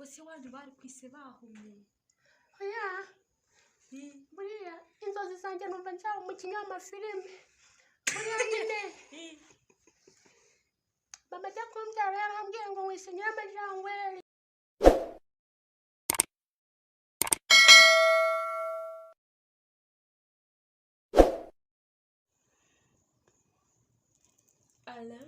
ubwo se wandi bari kwise bahumye oya buriya inzozi zanjye numva nzaba umukinnyi w'amafilime buriya nyine mama ajya kumbyara yarambwiye ngo wisinyire amajangweri ala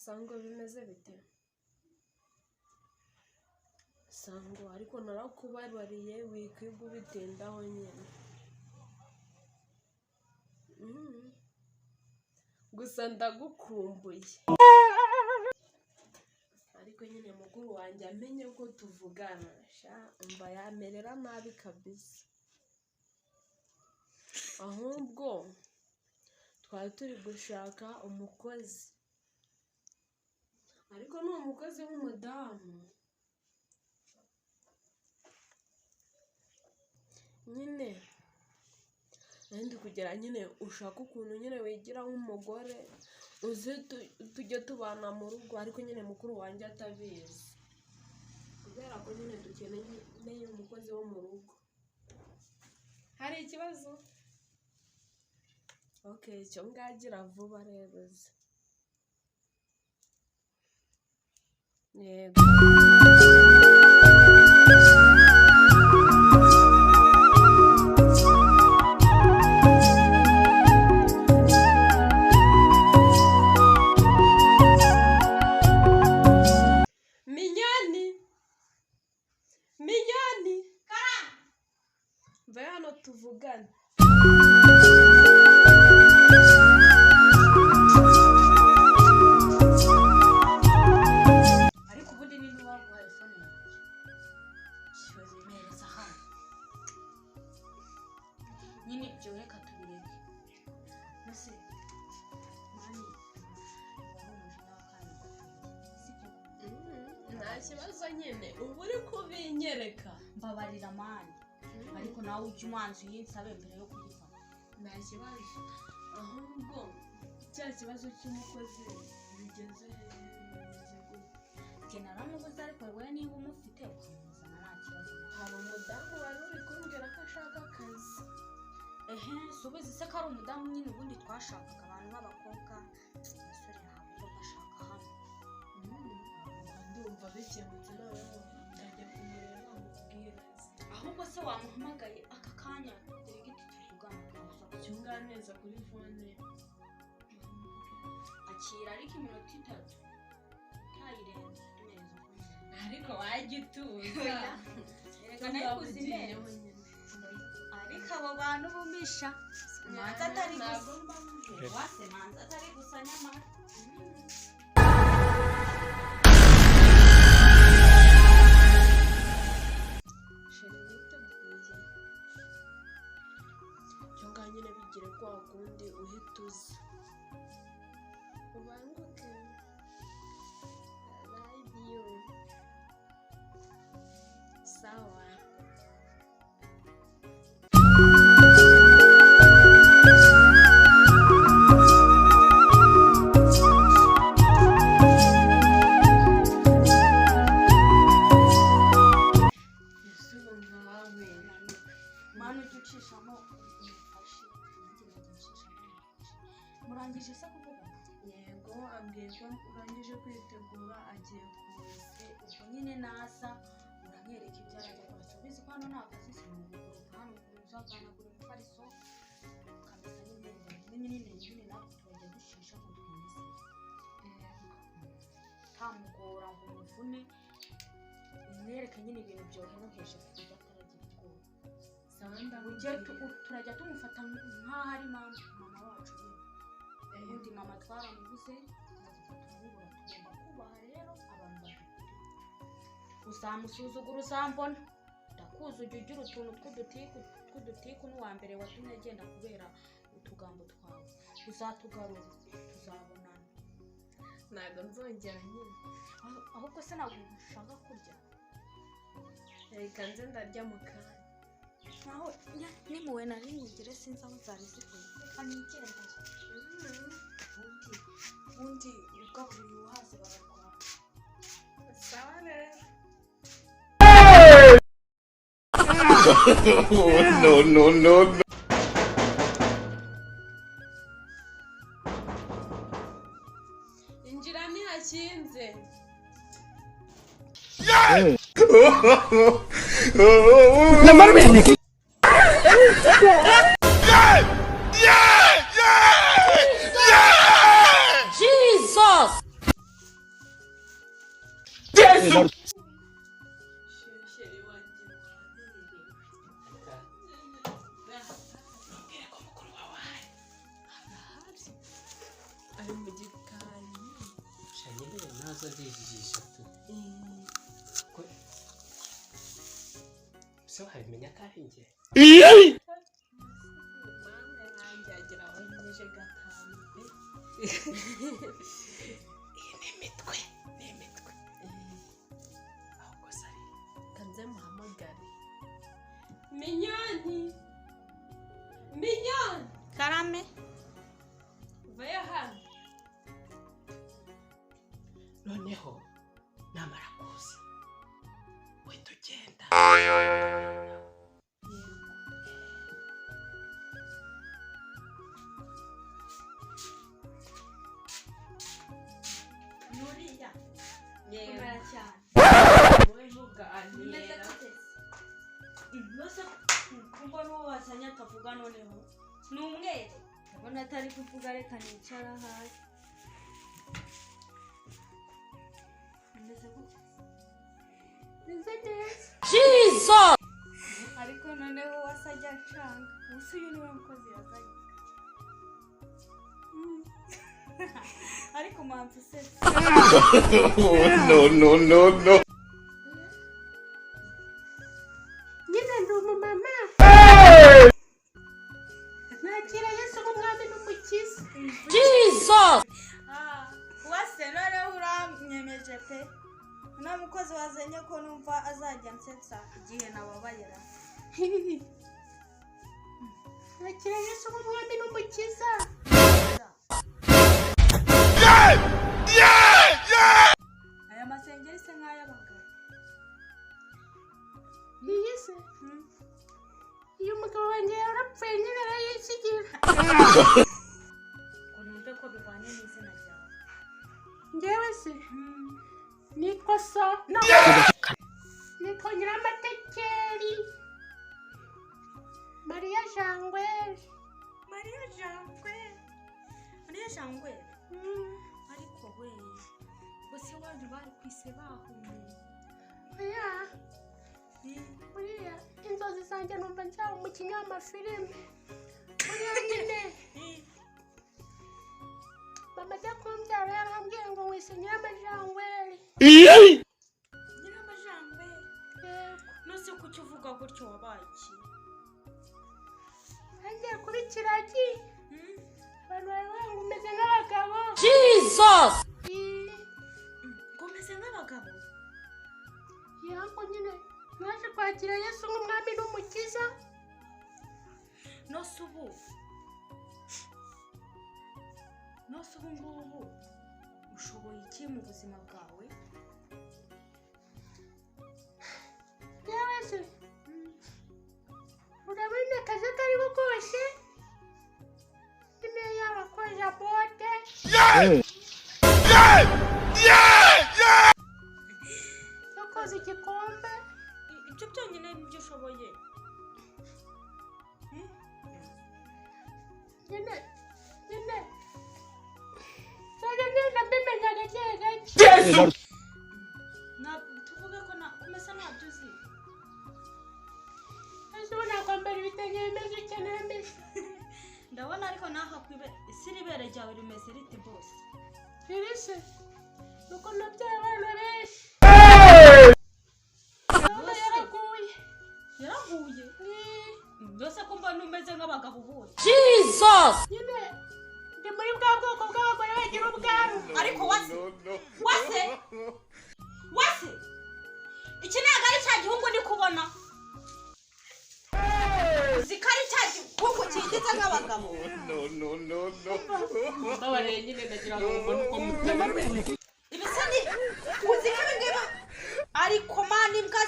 sango bimeze bite sango ariko narakubabariye wikwiga ubitindaho nyine gusa ndagukumbuye ariko nyine mukuru wanjye amenye ko tuvugana sha umva yamerera nabi kabisa ahubwo twari turi gushaka umukozi ariko ni umukozi w'umudamu nyine ndi kugira nyine ushaka ukuntu nyine wigira nk'umugore uzi tujye tubana mu rugo ariko nyine mukuru wanjye atabizi kubera ko nyine dukeneye umukozi wo mu rugo hari ikibazo okay cyo ngagira vuba rero yego Minyoni va hano tuvugane ariko ubundi ni ntiwaguhaye fone yanjye kibazo imereza hano nyine ibyo reka tubireke mbese mani nta kibazo nyine ubu uri kubinyereka mbabarira mani ariko nawe ujya umanza uyinsabe mbere yo kuyifata nta kibazo ahubwo cya kibazo cy'umukozi bigeze njye naramubuze ariko wowe niba umufite ukamuzana nta kibazo hari umudamu wari uri kumbwira ko ashaka akazi si ubizi se ko ari umudamu nyine ubundi twashakaga abantu b'abakobwa abasore ntabwo bashaka hano ndumva bikemutse noneho ndajya kumureba mubwire ahubwo se wamuhamagaye aka kanya deregiti tuvugana cyunga neza kuri fone akira ariko iminota 3 ntayirenze neza ariko wagituza reka nayikuze neza ariko abo bantu bumisha manza atari gusa wase manza atari gusa nyamara cyunga nyine bigire kwa kundi uhituza ubanguke I love you sawa murangije se kuvuga yego ambwiye ko urangije kwitegura agiye kuza ubwo nyine nasa uranyereka ibyo arajya kora tubizi ko hano nta kazi sinubikora hano uzaganagura imifariso ukamesa n'ibindi nyine natwe turajya dushisha ngo twemeze ntamugora ngo umuvune umwereke nyine ibintu byoroheje kuburyo ataragira ubwoba turajya tumufata nk'aho ari mama wacu ubundi mama twaramubuze turamubura tugomba kubaha rero abantu badukuriye uzamusuzugura uzambona ndakuzi ujya ugira utuntu tw'udutiku n'uwa mbere watumye agenda kubera utugambo twawe uzatugarura tuzabonana ntabwo nzongera nyine ahubwo se ntabwo ushaka kurya reka nze ndarya mu kanya naho nimuwe nari ngugire sinzi aho zari zivuye reka nigende ubundi ugaburiye uhaze barakora sawa rero. No. injira ntihakinze. Sheri wanjye ari mu gikari. Shanyine nazo ndijijisha tu. So habimenya ko ari njye. Mama yanjye agira wanyeje gatanu pe. Iyi ni imitwe. Ahubwo sari. Kanze muhamagare. Minyoni. Karame. Vaya hano. Noneho namara kuza. We tugenda. Nuriya. Kumera cyane. Wowe ntuganira. Nose kumva n'uwo wasanya akavuga noneho. Ni umwere. Ndabona atari kuvuga reka nicara hasi. Meze gute? Meze neza. Ariko noneho wasajya acanga. Ubusa uyu niwe mukozi yazanye. Ariko mpamvu usetse. No. Nyine ndi umumama. Nakira Yesu nk'umwami n'umukiza. Wase noneho uramyemeje pe. Nta mukozi wazanye ko numva azajya nsetsa igihe nababayera. Nakira Yesu nk'umwami n'umukiza. Aya masengeri se nk'ay'abagabo. Iyi se. Iyo umugabo wanjye yarapfuye nyine arayisigira. Ngo numve ko bivanye n'izina ryawe. Njyewe se. Nitwa so. No. Nitwa Nyiramatekeri. Mariya Jangweri. Mariya Jangwe. Ariko we. Bose wandi bari kwise bahuye. Oya. Buriya inzozi zanjye numva nzaba umukinnyi w'amafilime. Buriya nyine. Mama ajya kumbyara yarambwiye ngo wise Nyiramajangweri. Nyiramajangwe. Nose kuki uvuga gutyo wabaye iki? Agiye kuba ikiragi. Abantu baravuga ngo umeze nk'abagabo. Ngo umeze nk'abagabo? Yego nyine naje kwakira Yesu nk'umwami n'umukiza. Nose ubu ngubu ushoboye iki mu buzima bwawe? Yewe se. Urabona akazi kariho kose. Nyine yaba koja bote. Yakoze igikombe. Ibyo byonyine nibyo ushoboye. Nyine. Sajya ngenda mbimenya gake gake. Tuvuge ko kumesa ntabyo uzi. Ese ubona kwambara ibitenge bimeze ukeneye mbese. Ndabona ariko naho isiri ibere ryawe rimeze rite bose? Iri se. Nuko nabyaye abana benshi. Ndabona yaraguye. Yaraguye? Mbese ko mbona umeze nk'abagabo bose. Nyine ndi muri bwa bwoko bw'abagore bagira ubwanwa. Ariko wase iki ntabwo ari cya gihugu ndi kubona. Uzi ko ari cya gihugu kigize nk'abagabo. No. Ndabareye nyine ndagira ngo mbone uko mutema. Ibisa ni uzi ko ibi ngibi ariko mana imbwa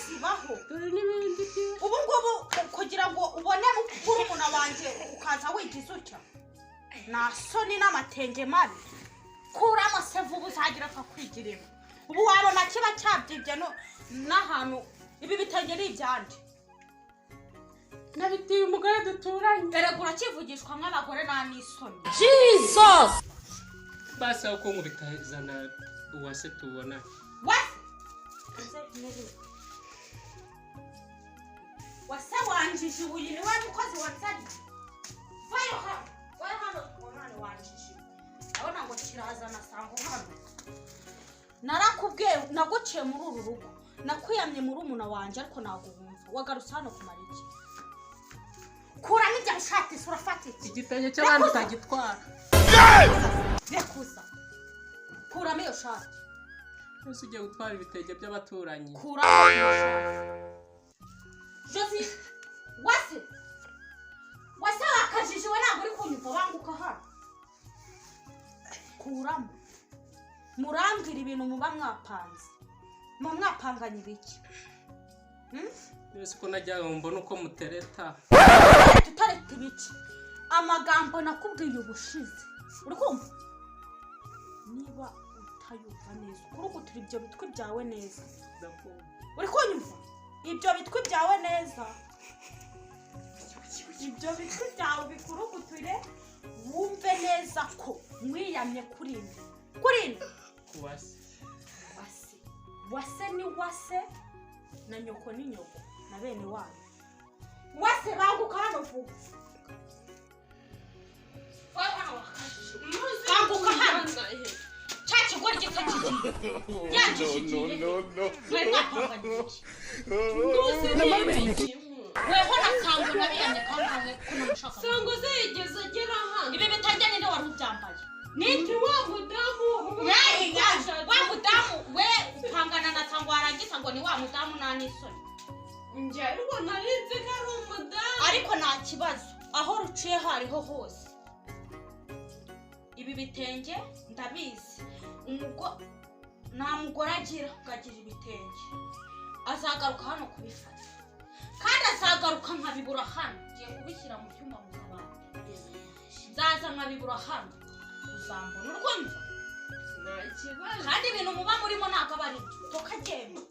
zibaho dore n'ibindi ubu ngubu kugira ngo ubone mukuru umuntu wanjye ukaza wigize utya nta soni n'amatenge mabi kuramo se vuba uzagira apfa kwigirira ubu wabona kiba cyabyibye n'ahantu ibi bitenge ni ibyande nabitiye umugore duturanye erega urakivugishwa nk'abagore nta n'isoni Jesus basi aho kunkubita zana uwase tubona wase wanjije uyu ni we mukozi wansari vayo hano tubonane wanjije abona ngo kirazana sango hano narakubwiye naguciye muri uru rugo nakwiyamye muri umuna wanje ariko ntabwo wumva wagarutse hano kumara iki kuramo ibyo bishati surafata iki igitenge cy'abandi utagitwara rekuza kuramo iyo shati ese ugiye gutwara ibitenge by'abaturanyi kuramo iyo shati Josi wase wakajije we ntabwo uri kunyumva banguka hano kuramo murambwira ibintu muba mwapanganye ibiki mbese ko najyaga mbona uko mutereta tutareta ibiki amagambo nakubwiye ubushize uri kumva niba utayumva neza ukurugutura ibyo bitwi byawe neza uri kunyumva ibyo bitwi byawe neza ibyo bitwi byawe bikuruguture wumve neza ko mwiyamye kurinda wase ni wase na nyoko ni nyoko na bene wanyu wase banguka hano vuba banguka hano cya kigori gito kigiye yangishije we mwapanganye weho nasango nabiyamye kangahe kuno mushaka sango zigeze agera hano ibi bitajyanye nde wari ubyambaye niki wa mudamu wa mudamu we upangana na sango warangiza ngo ni wa mudamu nta n'isoni njye ariko narinzi ko ari umudamu ariko nta kibazo aho ruciye hariho hose ibi bitenge ndabizi nta mugore agira ukagira ibitenge azagaruka hano kubifata kandi azagaruka nkabibura hano ngiye kubishyira mu cyumba mu kabati nzaza nkabibura hano uzambona urwumva nta kibazo kandi ibintu muba murimo ntabwo aba ari byo tukagenda